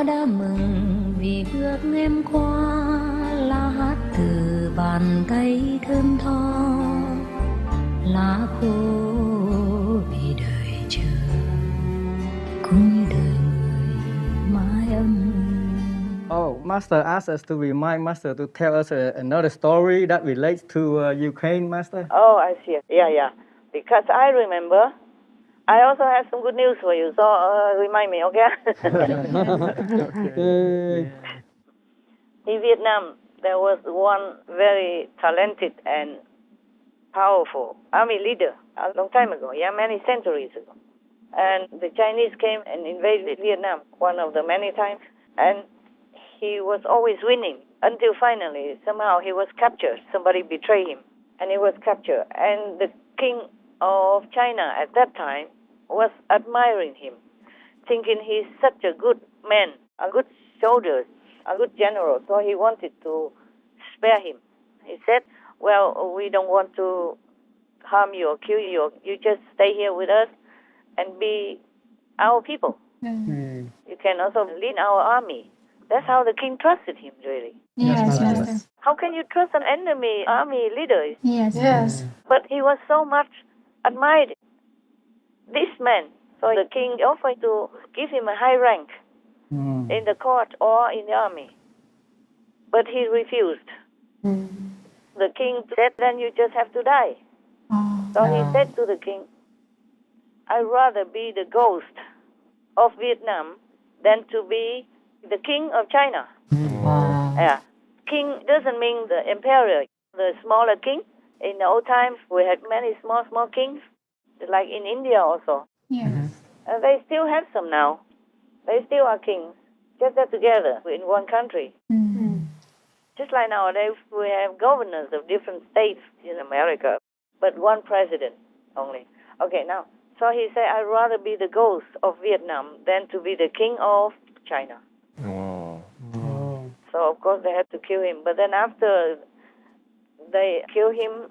đã mừng vì bước em qua, lá hát từ bàn tay thơm tho, lá khô vì đời chờ, cũng như đời người mãi âm. Oh, Master asked us to remind Master to tell us another story that relates to Ukraine, Master. Oh, I see. Yeah. Because I remember, I also have some good news for you, so remind me, okay? Okay. In Vietnam, there was one very talented and powerful army leader a long time ago, many centuries ago. And the Chinese came and invaded Vietnam one of the many times, and he was always winning until finally somehow he was captured. Somebody betrayed him, and he was captured. And the king of China at that time was admiring him, thinking he's such a good man, a good soldier, a good general, so he wanted to spare him. He said, well, we don't want to harm you or kill you. You just stay here with us and be our people. Mm. You can also lead our army. That's how the king trusted him, really. Yes, Master. How can you trust an enemy army leader? Yes. But he was so much admired, this man. So the king offered to give him a high rank in the court or in the army. But he refused. The king said, then you just have to die. So he said to the king, I'd rather be the ghost of Vietnam than to be the king of China. Yeah. King doesn't mean the emperor, the smaller king. In the old times, we had many small kings, like in India also. Yes. And they still have some now. They still are kings, just that together in one country. Just like nowadays, we have governors of different states in America, but one president only. Okay, now, so he said, I'd rather be the ghost of Vietnam than to be the king of China. Oh. So, of course, they had to kill him. But then after they kill him,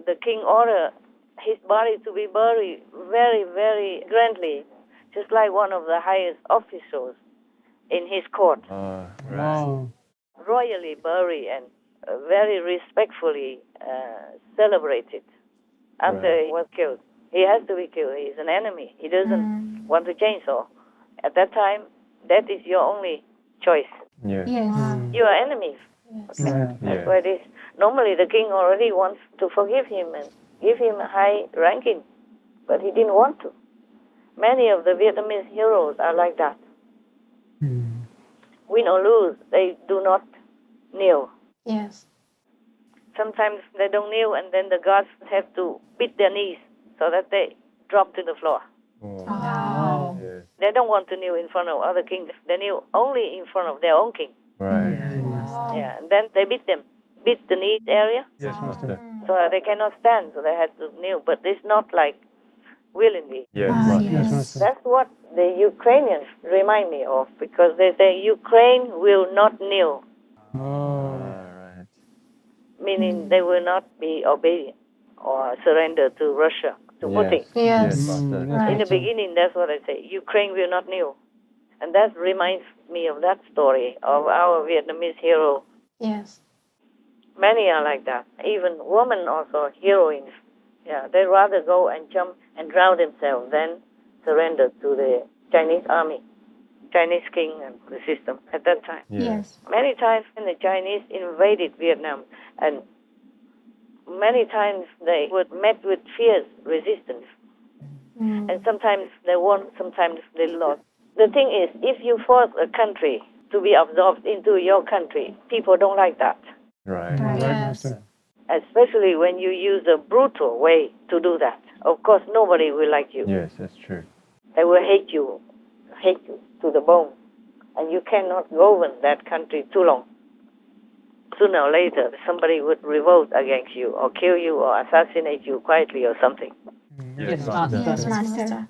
the king ordered his body to be buried very, very grandly, just like one of the highest officials in his court. Right. Royally buried and very respectfully celebrated after he was killed. He has to be killed. He's an enemy. He doesn't want to change. So at that time, that is your only choice. Yes. You are enemies. Okay. That's what it is. Normally, the king already wants to forgive him and give him a high ranking, but he didn't want to. Many of the Vietnamese heroes are like that. Win or lose, they do not kneel. Yes. Sometimes they don't kneel, and then the gods have to beat their knees so that they drop to the floor. Wow. Yes. They don't want to kneel in front of other kings. They kneel only in front of their own king. Right. Yeah, and then they beat them, beat the knees area, Yes, Master. so they cannot stand, so they have to kneel. But it's not like willingly. Yes, Master. Yes. That's what the Ukrainians remind me of, because they say Ukraine will not kneel, Right. meaning they will not be obedient or surrender to Russia, to Putin. Yes. Master. Right. In the beginning, that's what I say. Ukraine will not kneel. And that reminds me of that story of our Vietnamese hero. Yes. Many are like that. Even women also, heroines. Yeah, they rather go and jump and drown themselves than surrender to the Chinese army, Chinese king and the system at that time. Yes. Many times when the Chinese invaded Vietnam, and many times they were met with fierce resistance. And sometimes they won, sometimes they lost. The thing is, if you force a country to be absorbed into your country, people don't like that. Right. Yes. Especially when you use a brutal way to do that. Of course, nobody will like you. Yes, that's true. They will hate you to the bone. And you cannot govern that country too long. Sooner or later, somebody would revolt against you or kill you or assassinate you quietly or something. Yes, Master. Yes, Master.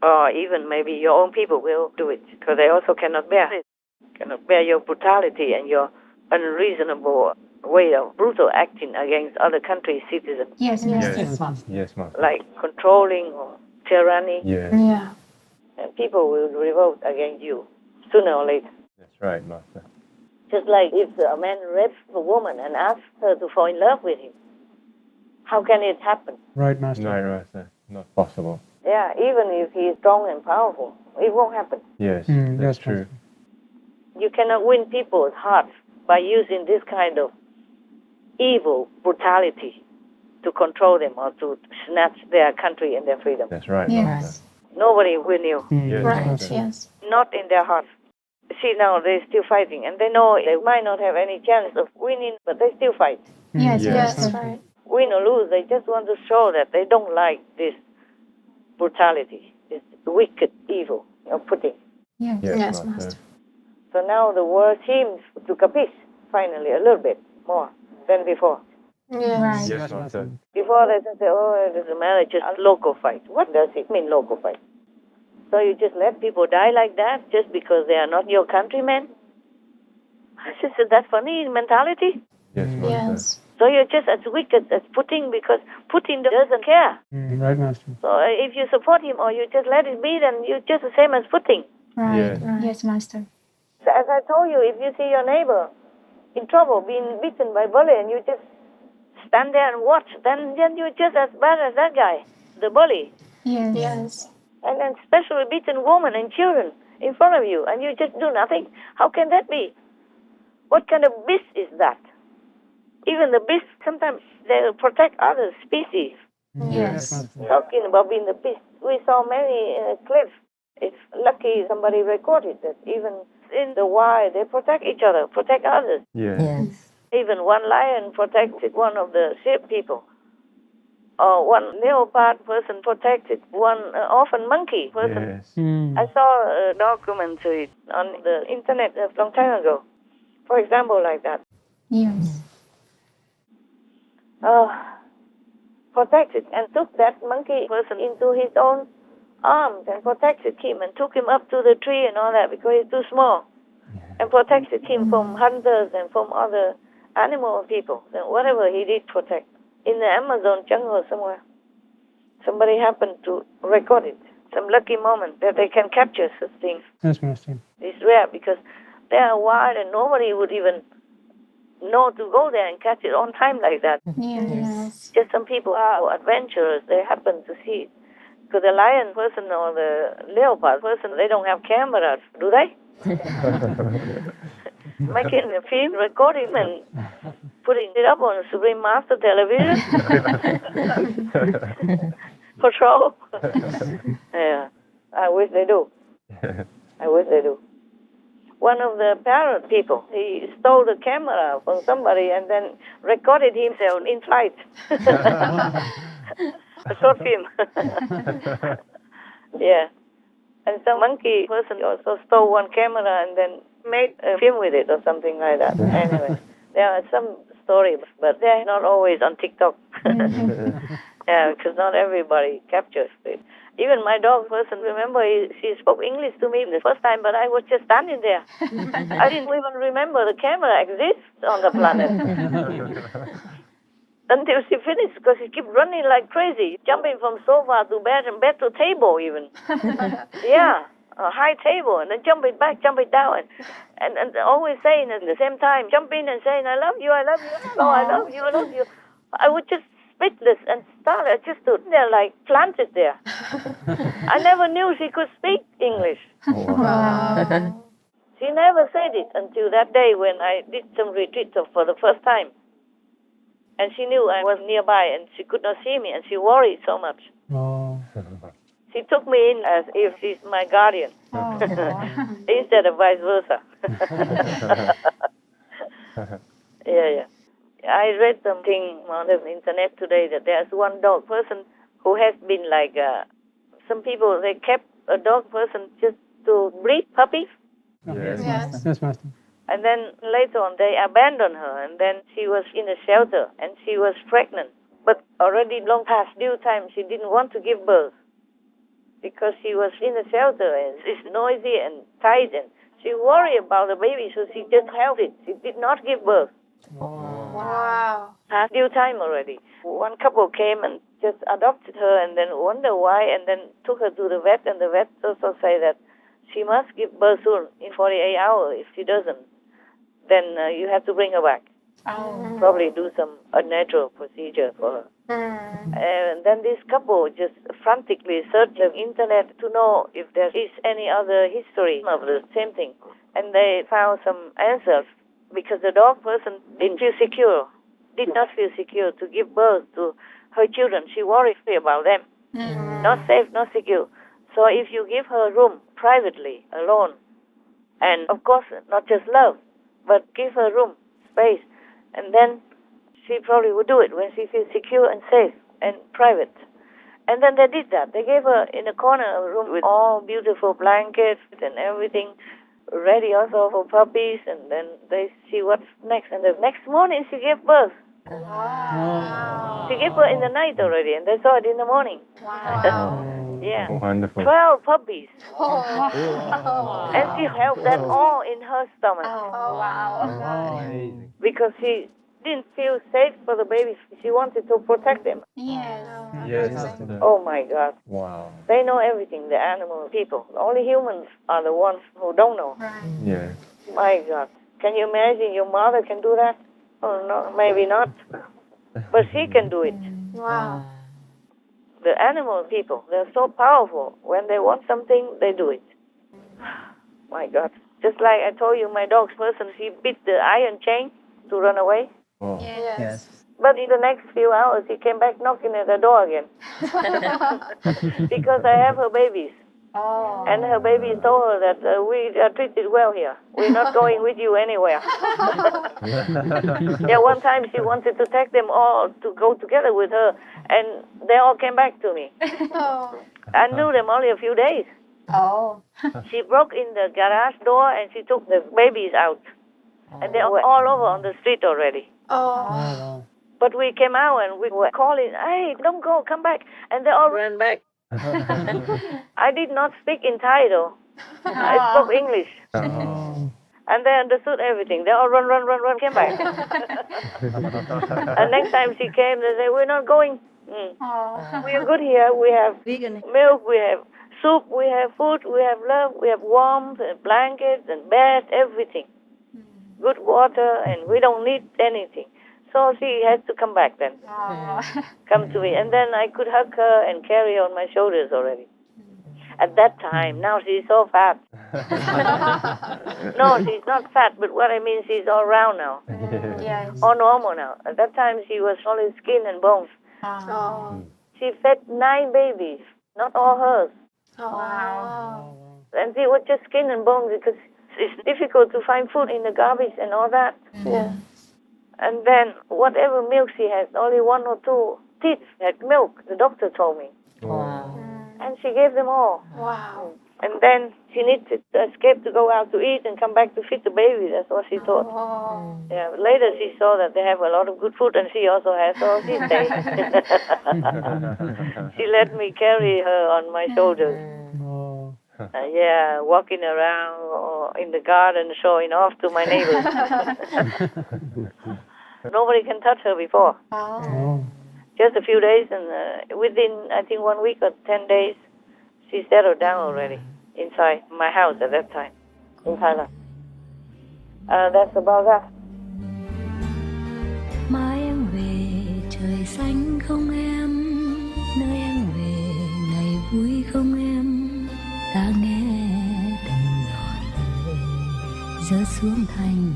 Or even maybe your own people will do it, because they also cannot bear it. Cannot bear your brutality and your unreasonable way of brutal acting against other countries' citizens, Yes, Master. Yes, Master. like controlling or tyranny. Yes. Yeah. and people will revolt against you sooner or later. That's right, Master. Just like if a man rapes a woman and asks her to fall in love with him, how can it happen? Right, Master. Right, Master. Not possible. Yeah, even if he is strong and powerful, it won't happen. Yes, Yes, that's true. Master. You cannot win people's hearts by using this kind of evil brutality to control them or to snatch their country and their freedom. That's right, Yes. Master. Nobody will you. Yes, Right. Master. Yes. Not in their hearts. See, now they're still fighting, and they know they might not have any chance of winning, but they still fight. Yes. Yes. Yes. Master. Right. Win or lose, they just want to show that they don't like this brutality, this wicked evil of putting. Yes. Yes, Yes, Master. Master. So now the world seems to capiche, finally, a little bit more than before. Yes. Right. Yes, Master. Before they just say, oh, this is marriage, just a local fight. What does it mean, local fight? So you just let people die like that just because they are not your countrymen? Is that funny mentality? Yes, Master. Yes. So you're just as wicked as Putin because Putin doesn't care. Right, Master. So if you support him or you just let it be, then you're just the same as Putin. Right. Yes. Right. Yes, Master. So as I told you, if you see your neighbor in trouble, being beaten by bully, and you just stand there and watch, then you're just as bad as that guy, the bully. Yes. Yes. And then especially beaten women and children in front of you, and you just do nothing. How can that be? What kind of beast is that? Even the beasts, sometimes they protect other species. Yes. Master. Talking about being the beast, we saw many clips. It's lucky somebody recorded that even in the wild, they protect each other, protect others. Yes. Yes. Even one lion protected one of the sheep people. Or one leopard person protected one orphan monkey person. Yes. I saw a documentary on the internet a long time ago. For example, like that. Yes. Protected and took that monkey person into his own arms and protected him and took him up to the tree and all that because he's too small. And protected him from hunters and from other animal people. And whatever he did protect. In the Amazon jungle somewhere, somebody happened to record it. Some lucky moment that they can capture such things. Yes, Master. It's rare because they are wild and nobody would even know to go there and catch it on time like that. Yes. Just some people are adventurous. They happen to see it. Because the lion person or the leopard person, they don't have cameras, do they? Making a film, recording and putting it up on Supreme Master television. Patrol. Yeah, I wish they do. I wish they do. One of the parrot people, he stole the camera from somebody and then recorded himself in flight. A short film. Yeah. And some monkey person also stole one camera and then made a film with it or something like that. Anyway, there are some stories, but they're not always on TikTok. Yeah, because not everybody captures it. Even my dog person, remember, she spoke English to me the first time, but I was just standing there. I didn't even remember the camera exists on the planet. Until she finished, because she kept running like crazy, jumping from sofa to bed and bed to table even. Yeah, a high table, and then jumping back, jumping down, and always saying at the same time, jumping and saying, I love you, I love you, oh, I love you, I love you. I would just speechless and started. I just stood there like planted there. I never knew she could speak English. Wow. She never said it until that day when I did some retreat for the first time. And she knew I was nearby and she could not see me and she worried so much. Oh. She took me in as if she's my guardian instead of vice versa. Yeah. I read something on the internet today that there's one dog person who has been like, some people, they kept a dog person just to breed puppies. Yes. Yes. Yes, Master. And then later on, they abandoned her, and then she was in a shelter, and she was pregnant. But already long past due time, she didn't want to give birth because she was in a shelter, and it's noisy and tight, and she worried about the baby, so she just held it. She did not give birth. Wow. Past due time already. One couple came and just adopted her and then wonder why, and then took her to the vet, and the vet also say that she must give birth soon, in 48 hours. If she doesn't, then you have to bring her back. Probably do some unnatural procedure for her. And then this couple just frantically searched the internet to know if there is any other history of the same thing. And they found some answers, because the dog person didn't feel secure, did not feel secure to give birth to her children. She worried about them. Not safe, not secure. So if you give her a room privately, alone, and of course not just love, but give her room, space, and then she probably would do it when she feels secure and safe and private. And then they did that. They gave her in a corner of a room with all beautiful blankets and everything ready also for puppies, and then they see what's next. And the next morning she gave birth. She gave birth in the night already, and they saw it in the morning. Yeah. Wonderful. 12 puppies. And she held them all in her stomach. Because she didn't feel safe for the babies. She wanted to protect them. Yes. Oh my God. Wow. They know everything, the animal people. Only humans are the ones who don't know. Yes. My God. Can you imagine your mother can do that? Oh, no, maybe not. But she can do it. The animal people, they're so powerful. When they want something, they do it. My God. Just like I told you, my dog's person, she bit the iron chain to run away. Oh. Yes. But in the next few hours, he came back knocking at the door again. Because I have her babies. And her babies told her that we are treated well here. We're not going with you anywhere. Yeah, one time she wanted to take them all to go together with her, and they all came back to me. I knew them only a few days. She broke in the garage door and she took the babies out. And they were all over on the street already. But we came out and we were calling, hey, don't go, come back. And they all ran back. I did not speak in Thai though. I spoke English. And they understood everything. They all run, came back. And next time she came, they said, we're not going. We are good here. We have vegan milk, we have soup, we have food, we have love, we have warmth and blankets and bed, everything. Good water, and we don't need anything. So she had to come back then. Come to me. And then I could hug her and carry her on my shoulders already. At that time, now she's so fat. No, she's not fat, but what I mean, she's all round now. All normal now. At that time, she was only skin and bones. She fed 9 babies, not all hers. And she was just skin and bones because it's difficult to find food in the garbage and all that. And then whatever milk she has, only 1 or 2 teeth had milk, the doctor told me. And she gave them all. And then she needed to escape to go out to eat and come back to feed the baby. That's what she thought. Yeah. Later she saw that they have a lot of good food, and she also has, so she stayed. She let me carry her on my shoulders. Yeah, walking around or in the garden, showing off to my neighbors. Nobody can touch her before. Just a few days, and within, I think, 1 week or 10 days, she settled down already inside my house at that time in Thailand. That's about that. Mai em về trời xanh không em, nơi em về ngày vui không em, ta nghe từng giọt lệ rơi xuống thành